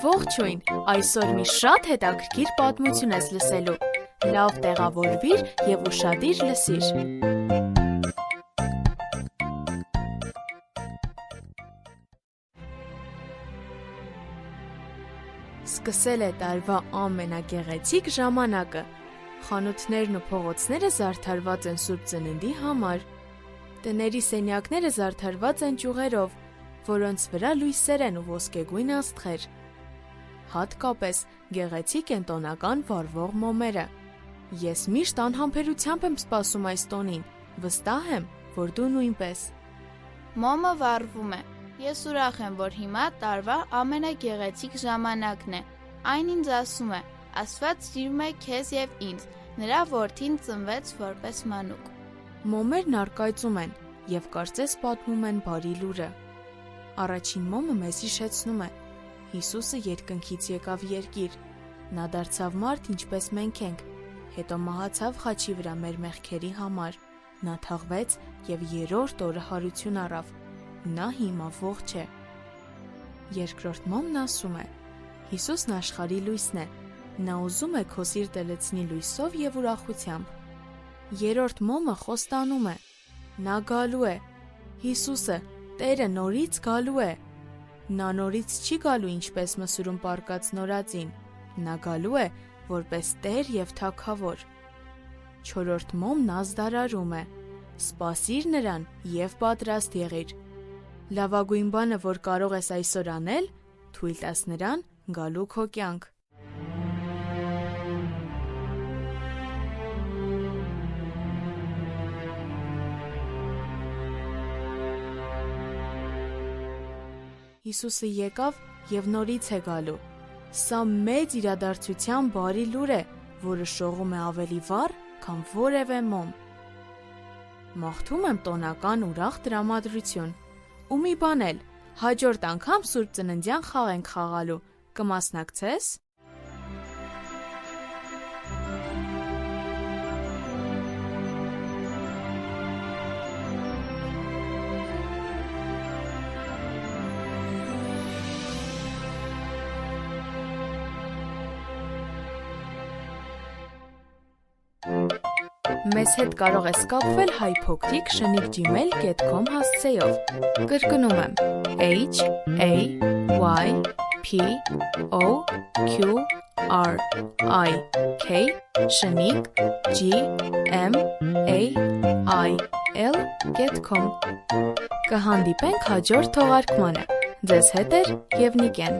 Ողջույն, այսօր մի շատ հետաքրքիր պատմություն ես լսելու, լավ տեղավորվիր և ուշադիր լսիր։ Սկսել է տարվա ամենագեղեցիկ ժամանակը, խանութներն ու փողոցները զարդարված են Սուրբ Ծննդի համար, տների սենյակները զարդարված են ճյուղերով, որոնց վրա լույսեր են ու ոսկեգույն աստղեր։ Հատկապես գեղեցիկ են տոնական վառվող մոմերը։ Ես միշտ անհամբերությամբ եմ սպասում այս տոնին, վստահ եմ, որ դու նույնպես։ Մոմը վառվում է։ Ես ուրախ եմ, որ հիմա տարվա ամենագեղեցիկ ժամանակն է։ Այն ինձ ասում է. Աստված սիրում է քեզ և ինձ, նրա որդին ծնվեց որպես մանուկ։ Մոմերն առկայծում են և կարծես պատմում են բարի լուրը։ Առաջին մոմը մեզ հիշեցնում է. Հիսուսը երկնքից եկավ երկիր, նա դարձավ մարդ, ինչպես մենք ենք, հետո մահացավ խաչի վրա մեր մեղքերի համար, նա թաղվեց և երրորդ օրը հարություն առավ, նա հիմա ողջ է։ Երկրորդ մոմն ասում է. Հիսուսն աշխարհի լույսն է, նա ուզում է քո սիրտը լցնի լույսով և ուրախությամբ։ Երրորդ մոմը խոստանում է. նա գալու է, Հիսուսը, Տերը նորից գալու է։ Նա նորից չի գալու ինչպես մսուրում պառկած նորածին, նա գալու է որպես Տեր և Թագավոր։ Չորրորդ մոմն ազդարարում է. սպասիր նրան և պատրաստ եղիր։ Լավագույն բանը, որ կարող ես այսօր անել, թույլ տաս նրան գալու քո կյանք։ Հիսուսը եկավ և նորից է գալու։ Սա մեծ իրադարձության բարի լուր է, որը շողում է ավելի վառ, քան որևէ մոմ։ Մաղթում եմ տոնական ուրախ տրամադրություն։ Ու մի բան էլ, հաջորդ անգամ Սուրբ Ծննդյան խաղ ենք խաղալու, կմասնակցես։ Մեզ հետ կարող ես կապվել hypocrite@gmail.com հասցեով։ Կրկնում եմ HAYPOQRIGmail.com։ Կհանդիպենք հաջորդ թողարկմանը։ Ձեզ հետ է և Նիկեն։